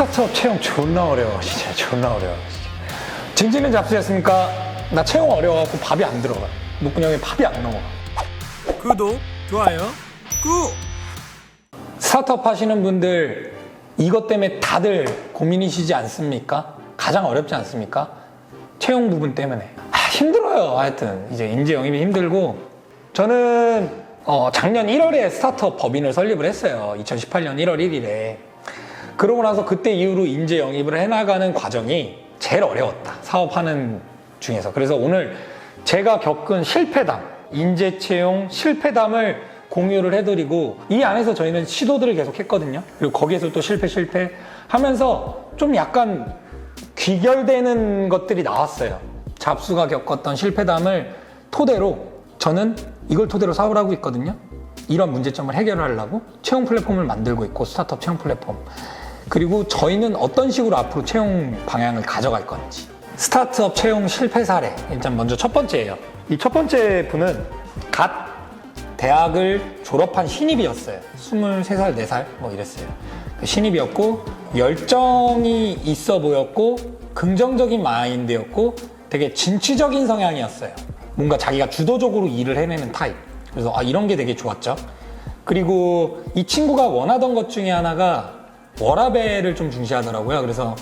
스타트업 채용 존나 어려워. 진짜 존나 어려워. 진지는 잡수셨습니까? 나 채용 어려워갖고 밥이 안 들어가. 목구멍에 밥이 안 넘어가. 구독, 좋아요, 꾹! 스타트업 하시는 분들 이것 때문에 다들 고민이시지 않습니까? 가장 어렵지 않습니까? 채용 부분 때문에. 힘들어요. 하여튼 이제 인재 영입이 힘들고, 저는 작년 1월에 스타트업 법인을 설립을 했어요. 2018년 1월 1일에. 그러고 나서 그때 이후로 인재 영입을 해나가는 과정이 제일 어려웠다. 사업하는 중에서. 그래서 오늘 제가 겪은 실패담, 인재 채용 실패담을 공유를 해드리고, 이 안에서 저희는 시도들을 계속 했거든요. 그리고 거기에서 또 실패 하면서 좀 약간 귀결되는 것들이 나왔어요. 잡수가 겪었던 실패담을 토대로 저는 이걸 토대로 사업을 하고 있거든요. 이런 문제점을 해결하려고 채용 플랫폼을 만들고 있고, 스타트업 채용 플랫폼. 그리고 저희는 어떤 식으로 앞으로 채용 방향을 가져갈 건지. 스타트업 채용 실패 사례. 일단 먼저 첫 번째예요. 이 첫 번째 분은 갓 대학을 졸업한 신입이었어요. 23살, 4살 뭐 이랬어요. 신입이었고 열정이 있어 보였고 긍정적인 마인드였고 되게 진취적인 성향이었어요. 뭔가 자기가 주도적으로 일을 해내는 타입. 그래서 이런 게 되게 좋았죠. 그리고 이 친구가 원하던 것 중에 하나가 워라밸을 좀 중시하더라고요. 그래서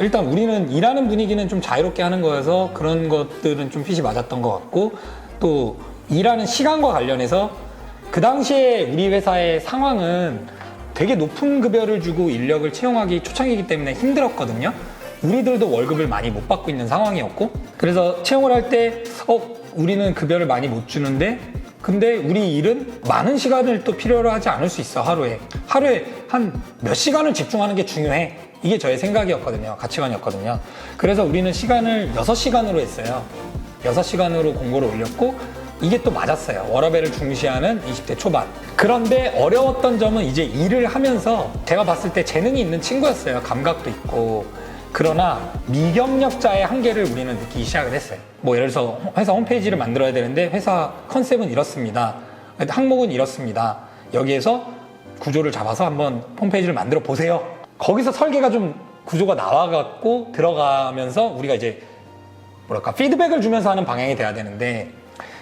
일단 우리는 일하는 분위기는 좀 자유롭게 하는 거여서 그런 것들은 좀 핏이 맞았던 것 같고, 또 일하는 시간과 관련해서 그 당시에 우리 회사의 상황은 되게 높은 급여를 주고 인력을 채용하기 초창이기 때문에 힘들었거든요. 우리들도 월급을 많이 못 받고 있는 상황이었고, 그래서 채용을 할 때 우리는 급여를 많이 못 주는데, 근데 우리 일은 많은 시간을 또 필요로 하지 않을 수 있어. 하루에 한 몇 시간을 집중하는 게 중요해. 이게 저의 생각이었거든요. 가치관이었거든요. 그래서 우리는 시간을 6시간으로 했어요. 6시간으로 공고를 올렸고, 이게 또 맞았어요. 워라밸을 중시하는 20대 초반. 그런데 어려웠던 점은 이제 일을 하면서 제가 봤을 때 재능이 있는 친구였어요. 감각도 있고. 그러나 미경력자의 한계를 우리는 느끼기 시작을 했어요. 뭐 예를 들어서 회사 홈페이지를 만들어야 되는데 회사 컨셉은 이렇습니다. 항목은 이렇습니다. 여기에서 구조를 잡아서 한번 홈페이지를 만들어 보세요. 거기서 설계가 좀 구조가 나와갖고 들어가면서 우리가 이제 피드백을 주면서 하는 방향이 돼야 되는데,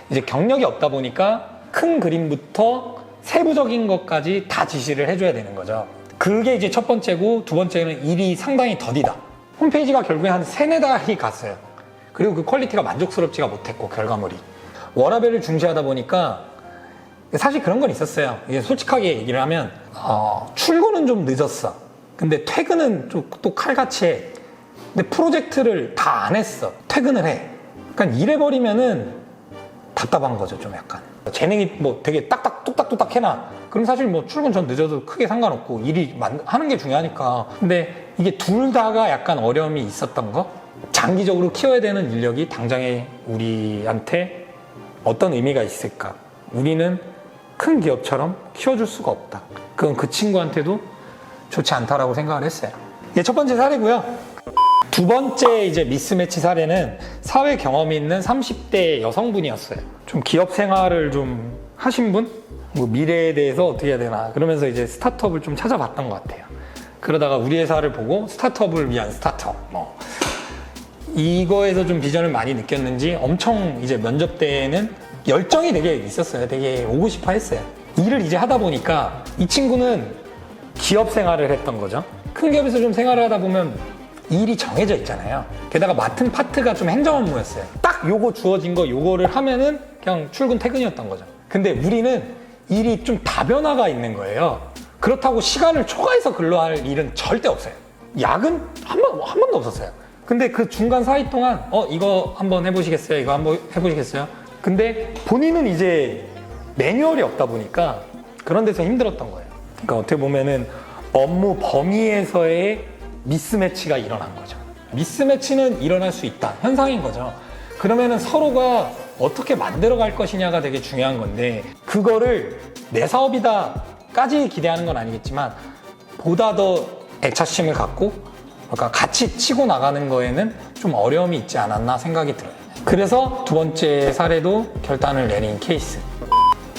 이제 경력이 없다 보니까 큰 그림부터 세부적인 것까지 다 지시를 해줘야 되는 거죠. 그게 이제 첫 번째고, 두 번째는 일이 상당히 더디다. 홈페이지가 결국에 한 3-4달이 갔어요. 그리고 그 퀄리티가 만족스럽지가 못했고, 결과물이. 워라밸을 중시하다 보니까 사실 그런 건 있었어요. 이게 솔직하게 얘기를 하면 출근은 좀 늦었어. 근데 퇴근은 좀 또 칼같이 해. 근데 프로젝트를 다 안 했어. 퇴근을 해. 그러니까 일해버리면은 답답한 거죠, 좀 약간. 재능이 뭐 되게 딱딱 뚝딱뚝딱 해놔. 그럼 사실 뭐 출근 전 늦어도 크게 상관없고 일이 하는 게 중요하니까. 근데 이게 둘 다가 약간 어려움이 있었던 거? 장기적으로 키워야 되는 인력이 당장에 우리한테 어떤 의미가 있을까? 우리는 큰 기업처럼 키워줄 수가 없다. 그건 그 친구한테도 좋지 않다라고 생각을 했어요. 이게 첫 번째 사례고요. 두 번째 이제 미스매치 사례는 사회 경험이 있는 30대 여성분이었어요. 좀 기업 생활을 좀 하신 분? 뭐 미래에 대해서 어떻게 해야 되나, 그러면서 이제 스타트업을 좀 찾아봤던 것 같아요. 그러다가 우리 회사를 보고 스타트업을 위한 스타트업, 이거에서 좀 비전을 많이 느꼈는지 엄청 이제 면접 때에는 열정이 되게 있었어요. 되게 오고 싶어 했어요. 일을 이제 하다 보니까 이 친구는 기업 생활을 했던 거죠. 큰 기업에서 좀 생활을 하다 보면 일이 정해져 있잖아요. 게다가 맡은 파트가 좀 행정 업무였어요. 딱 요거 주어진 거 요거를 하면은 그냥 출근 퇴근이었던 거죠. 근데 우리는 일이 좀 다변화가 있는 거예요. 그렇다고 시간을 초과해서 근로할 일은 절대 없어요. 야근 한 번도 없었어요. 근데 그 중간 사이 동안 이거 한번 해보시겠어요? 이거 한번 해보시겠어요? 근데 본인은 이제 매뉴얼이 없다 보니까 그런 데서 힘들었던 거예요. 그러니까 어떻게 보면은 업무 범위에서의 미스매치가 일어난 거죠. 미스매치는 일어날 수 있다. 현상인 거죠. 그러면은 서로가 어떻게 만들어갈 것이냐가 되게 중요한 건데, 그거를 내 사업이다까지 기대하는 건 아니겠지만 보다 더 애착심을 갖고 그러니까 같이 치고 나가는 거에는 좀 어려움이 있지 않았나 생각이 들어요. 그래서 두 번째 사례도 결단을 내린 케이스.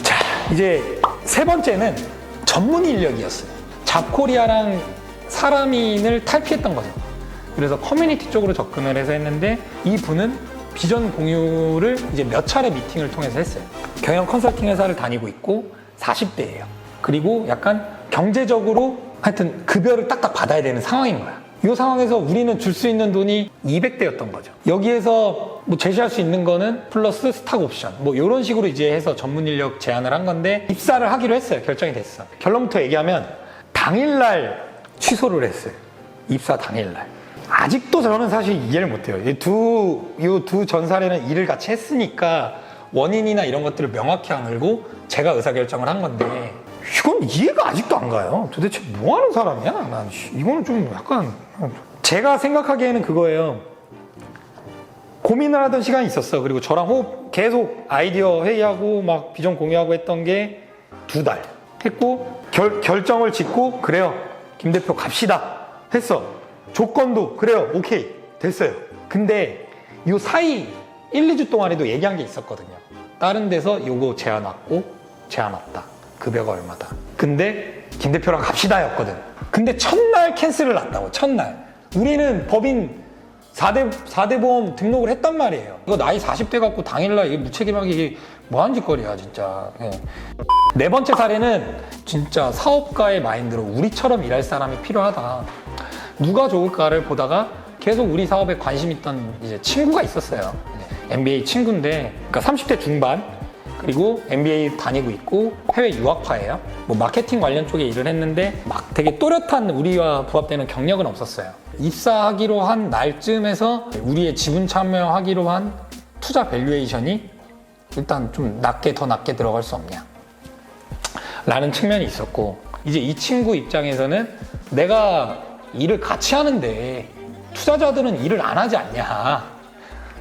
자, 이제 세 번째는 전문 인력이었어요. 잡코리아랑 사람인을 탈피했던 거죠. 그래서 커뮤니티 쪽으로 접근을 해서 했는데 이 분은 비전 공유를 이제 몇 차례 미팅을 통해서 했어요. 경영 컨설팅 회사를 다니고 있고 40대예요. 그리고 약간 경제적으로 하여튼 급여를 딱딱 받아야 되는 상황인 거야. 이 상황에서 우리는 줄 수 있는 돈이 200대였던 거죠. 여기에서 뭐 제시할 수 있는 거는 플러스 스탁 옵션 뭐 이런 식으로 이제 해서 전문 인력 제안을 한 건데 입사를 하기로 했어요. 결정이 됐어. 결론부터 얘기하면 당일날 취소를 했어요. 입사 당일날. 아직도 저는 사실 이해를 못해요. 이 두 전사례는 일을 같이 했으니까 원인이나 이런 것들을 명확히 안 알고 제가 의사결정을 한 건데 이건 이해가 아직도 안 가요. 도대체 뭐 하는 사람이야? 난 이거는 좀 약간 제가 생각하기에는 그거예요. 고민을 하던 시간이 있었어. 그리고 저랑 계속 아이디어 회의하고 막 비전 공유하고 했던 게 2달 했고 결정을 짓고 그래요. 김 대표 갑시다 했어. 조건도 그래요. 오케이 됐어요. 근데 이 사이 1, 2주 동안에도 얘기한 게 있었거든요. 다른 데서 요거 제안 왔고 제안 왔다. 급여가 얼마다. 근데 김 대표랑 갑시다 였거든. 근데 첫날 캔슬을 났다고. 첫날. 우리는 법인 4대 보험 등록을 했단 말이에요. 이거 나이 40대 갖고 당일날 이게 무책임하게 이게 뭐하는 짓거리야 진짜. 예. 네 번째 사례는 진짜 사업가의 마인드로 우리처럼 일할 사람이 필요하다. 누가 좋을까를 보다가 계속 우리 사업에 관심 있던 이제 친구가 있었어요. MBA 친구인데, 그러니까 30대 중반, 그리고 MBA 다니고 있고 해외 유학파예요. 뭐 마케팅 관련 쪽에 일을 했는데 막 되게 또렷한 우리와 부합되는 경력은 없었어요. 입사하기로 한 날쯤에서 우리의 지분 참여하기로 한 투자 밸류에이션이 일단 좀 더 낮게 들어갈 수 없냐 라는 측면이 있었고, 이제 이 친구 입장에서는 내가 일을 같이 하는데 투자자들은 일을 안 하지 않냐,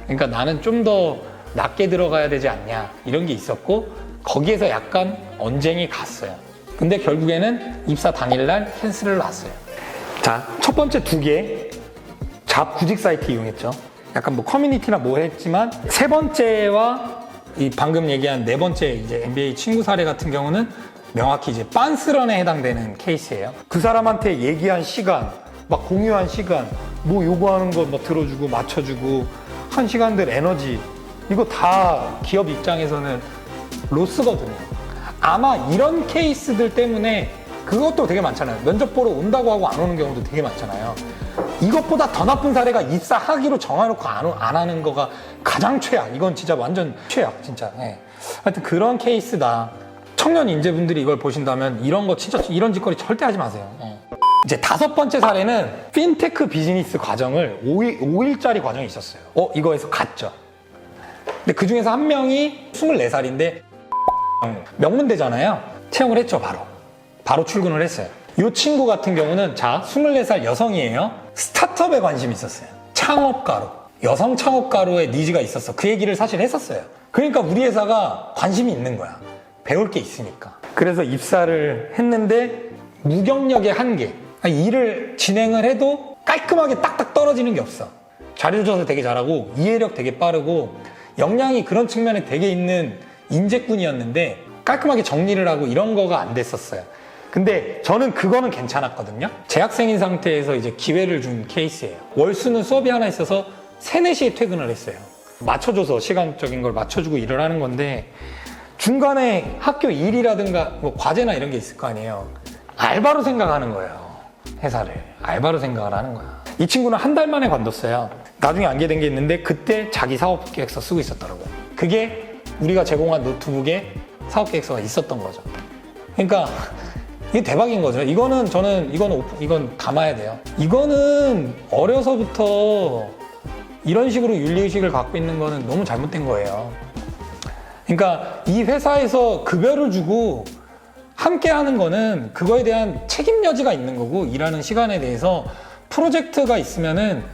그러니까 나는 좀 더 낮게 들어가야 되지 않냐 이런 게 있었고, 거기에서 약간 언쟁이 갔어요. 근데 결국에는 입사 당일날 캔슬을 놨어요. 자, 첫 번째 2개 잡 구직 사이트 이용했죠. 약간 뭐 커뮤니티나 뭐 했지만, 세 번째와 이 방금 얘기한 네 번째 이제 MBA 친구 사례 같은 경우는 명확히 이제 빤스런에 해당되는 케이스예요. 그 사람한테 얘기한 시간, 막 공유한 시간, 뭐 요구하는 거 뭐 들어주고 맞춰주고 한 시간들 에너지, 이거 다 기업 입장에서는 로스거든요. 아마 이런 케이스들 때문에 그것도 되게 많잖아요. 면접 보러 온다고 하고 안 오는 경우도 되게 많잖아요. 이것보다 더 나쁜 사례가 입사하기로 정해놓고 안 하는 거가 가장 최악. 이건 진짜 완전 최악, 진짜. 예. 하여튼 그런 케이스다. 청년 인재분들이 이걸 보신다면 이런 거 진짜 이런 짓거리 절대 하지 마세요. 예. 이제 5번째 사례는 핀테크 비즈니스 과정을 5일짜리 과정이 있었어요. 이거에서 갔죠. 근데 그 중에서 한 명이 24살인데 명문대잖아요. 채용을 했죠, 바로 출근을 했어요. 이 친구 같은 경우는 24살 여성이에요. 스타트업에 관심이 있었어요. 창업가로, 여성 창업가로의 니즈가 있었어. 그 얘기를 사실 했었어요. 그러니까 우리 회사가 관심이 있는 거야. 배울 게 있으니까. 그래서 입사를 했는데 무경력의 한계. 일을 진행을 해도 깔끔하게 딱딱 떨어지는 게 없어. 자료 조사 되게 잘하고 이해력 되게 빠르고 역량이 그런 측면에 되게 있는 인재꾼이었는데 깔끔하게 정리를 하고 이런 거가 안 됐었어요. 근데 저는 그거는 괜찮았거든요. 재학생인 상태에서 이제 기회를 준 케이스예요. 월수는 수업이 하나 있어서 3, 4시에 퇴근을 했어요. 맞춰줘서 시간적인 걸 맞춰주고 일을 하는 건데 중간에 학교 일이라든가 뭐 과제나 이런 게 있을 거 아니에요. 알바로 생각하는 거예요. 회사를 알바로 생각을 하는 거야. 이 친구는 한 달 만에 관뒀어요. 나중에 알게 된 게 있는데 그때 자기 사업계획서 쓰고 있었더라고요. 그게 우리가 제공한 노트북에 사업계획서가 있었던 거죠. 그러니까 이게 대박인 거죠. 이건 감아야 돼요. 이거는 어려서부터 이런 식으로 윤리의식을 갖고 있는 거는 너무 잘못된 거예요. 그러니까 이 회사에서 급여를 주고 함께 하는 거는 그거에 대한 책임 여지가 있는 거고, 일하는 시간에 대해서 프로젝트가 있으면은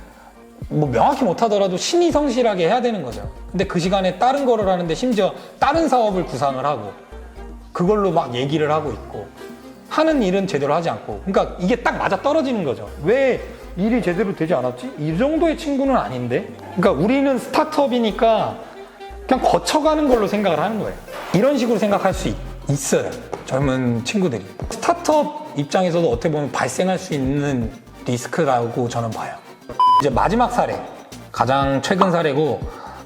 뭐 명확히 못하더라도 신의 성실하게 해야 되는 거죠. 근데 그 시간에 다른 거를 하는데 심지어 다른 사업을 구상을 하고 그걸로 막 얘기를 하고 있고 하는 일은 제대로 하지 않고, 그러니까 이게 딱 맞아 떨어지는 거죠. 왜 일이 제대로 되지 않았지? 이 정도의 친구는 아닌데? 그러니까 우리는 스타트업이니까 그냥 거쳐가는 걸로 생각을 하는 거예요. 이런 식으로 생각할 수 있어요. 젊은 친구들이. 스타트업 입장에서도 어떻게 보면 발생할 수 있는 리스크라고 저는 봐요. 이제 마지막 사례, 가장 최근 사례고,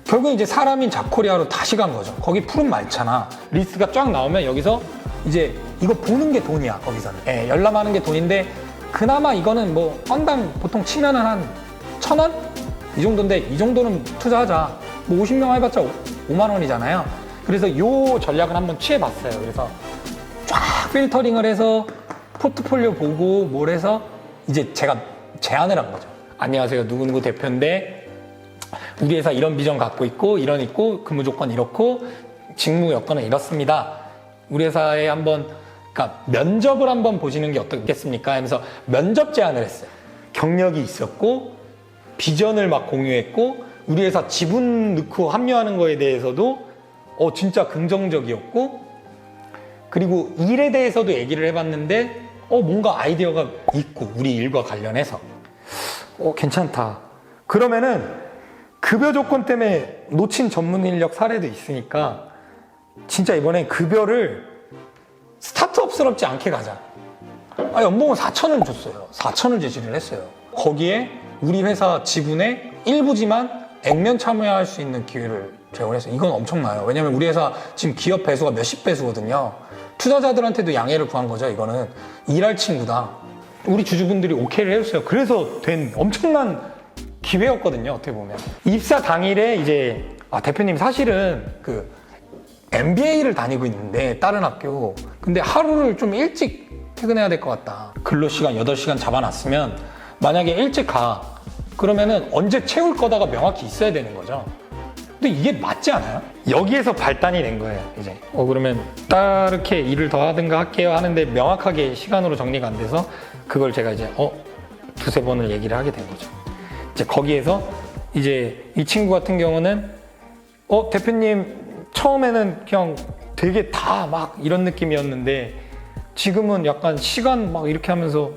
결국 이제 사람인 자코리아로 다시 간 거죠. 거기 푸른 많잖아. 리스트가 쫙 나오면 여기서 이제 이거 보는 게 돈이야, 거기서는. 예, 열람하는 게 돈인데, 그나마 이거는 뭐 건당 보통 치면은 한 1,000원? 이 정도인데, 이 정도는 투자하자. 뭐 50명 해봤자 5만 원이잖아요. 그래서 요 전략을 한번 취해봤어요. 그래서 쫙 필터링을 해서 포트폴리오 보고 뭘 해서 이제 제가 제안을 한 거죠. 안녕하세요, 누구누구 대표인데 우리 회사 이런 비전 갖고 있고 이런 있고 근무 조건 이렇고 직무 여건은 이렇습니다. 우리 회사에 한번 그러니까 면접을 한번 보시는 게 어떻겠습니까? 하면서 면접 제안을 했어요. 경력이 있었고 비전을 막 공유했고 우리 회사 지분 넣고 합류하는 거에 대해서도 진짜 긍정적이었고 그리고 일에 대해서도 얘기를 해봤는데 뭔가 아이디어가 있고 우리 일과 관련해서 괜찮다. 그러면은 급여 조건 때문에 놓친 전문 인력 사례도 있으니까 진짜 이번에 급여를 스타트업스럽지 않게 가자. 연봉을 4천을 줬어요. 4천을 제시를 했어요. 거기에 우리 회사 지분의 일부지만 액면 참여할 수 있는 기회를 제공했어요. 이건 엄청나요. 왜냐면 우리 회사 지금 기업 배수가 몇십 배수거든요. 투자자들한테도 양해를 구한 거죠. 이거는 일할 친구다. 우리 주주분들이 오케이를 해줬어요. 그래서 된 엄청난 기회였거든요. 어떻게 보면. 입사 당일에 이제 대표님 사실은 그 MBA를 다니고 있는데 다른 학교 근데 하루를 좀 일찍 퇴근해야 될 것 같다. 근로시간 8시간 잡아놨으면 만약에 일찍 가 그러면은 언제 채울 거다가 명확히 있어야 되는 거죠. 근데 이게 맞지 않아요? 여기에서 발단이 된 거예요. 이제 그러면 따르게 일을 더 하든가 할게요 하는데 명확하게 시간으로 정리가 안 돼서 그걸 제가 이제 두세 번을 얘기를 하게 된 거죠. 이제 거기에서 이제 이 친구 같은 경우는 대표님 처음에는 그냥 되게 다 막 이런 느낌이었는데 지금은 약간 시간 막 이렇게 하면서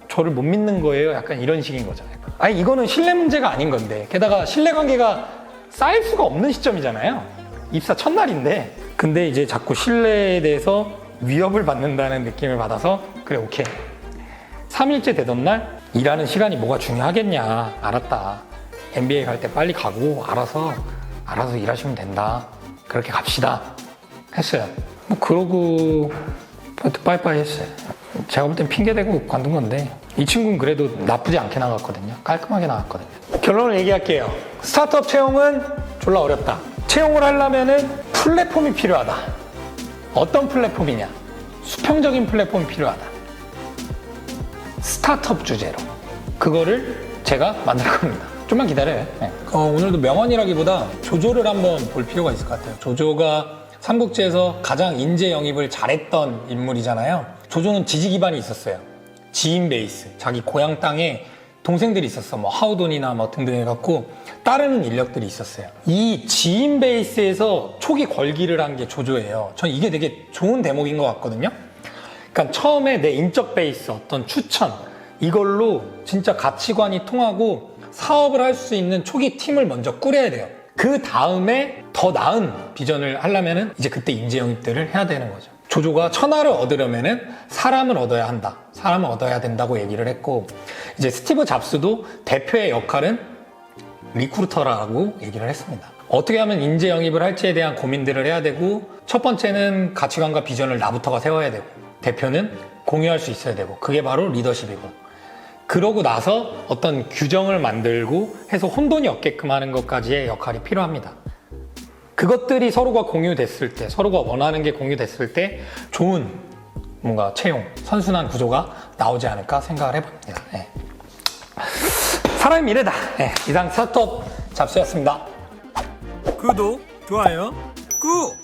저를 못 믿는 거예요. 약간 이런 식인 거죠. 아니 이거는 신뢰 문제가 아닌 건데 게다가 신뢰 관계가 쌓일 수가 없는 시점이잖아요. 입사 첫날인데 근데 이제 자꾸 신뢰에 대해서 위협을 받는다는 느낌을 받아서 그래 오케이 3일째 되던 날 일하는 시간이 뭐가 중요하겠냐. 알았다. MBA 갈 때 빨리 가고 알아서 일하시면 된다. 그렇게 갑시다 했어요. 그러고 빠이빠이 했어요. 제가 볼 땐 핑계대고 관둔 건데 이 친구는 그래도 나쁘지 않게 나갔거든요. 깔끔하게 나갔거든요. 결론을 얘기할게요. 스타트업 채용은 졸라 어렵다. 채용을 하려면은 플랫폼이 필요하다. 어떤 플랫폼이냐? 수평적인 플랫폼이 필요하다. 스타트업 주제로. 그거를 제가 만들 겁니다. 좀만 기다려요. 네. 오늘도 명언이라기보다 조조를 한번 볼 필요가 있을 것 같아요. 조조가 삼국지에서 가장 인재 영입을 잘했던 인물이잖아요. 조조는 지지 기반이 있었어요. 지인 베이스, 자기 고향 땅에 동생들이 있었어. 뭐 하우돈이나 뭐 등등 해갖고 따르는 인력들이 있었어요. 이 지인 베이스에서 초기 걸기를 한 게 조조예요. 전 이게 되게 좋은 대목인 것 같거든요. 그러니까 처음에 내 인적 베이스, 어떤 추천 이걸로 진짜 가치관이 통하고 사업을 할 수 있는 초기 팀을 먼저 꾸려야 돼요. 그 다음에 더 나은 비전을 하려면은 이제 그때 인재 영입들을 해야 되는 거죠. 조조가 천하를 얻으려면은 사람을 얻어야 한다. 사람을 얻어야 된다고 얘기를 했고, 이제 스티브 잡스도 대표의 역할은 리크루터라고 얘기를 했습니다. 어떻게 하면 인재 영입을 할지에 대한 고민들을 해야 되고, 첫 번째는 가치관과 비전을 나부터가 세워야 되고, 대표는 공유할 수 있어야 되고, 그게 바로 리더십이고, 그러고 나서 어떤 규정을 만들고 해서 혼돈이 없게끔 하는 것까지의 역할이 필요합니다. 그것들이 서로가 공유됐을 때, 서로가 원하는 게 공유됐을 때 좋은 뭔가 채용, 선순환 구조가 나오지 않을까 생각을 해봅니다. 네. 사람의 미래다. 네. 이상 스타트업 잡스였습니다. 구독, 좋아요, 꾹!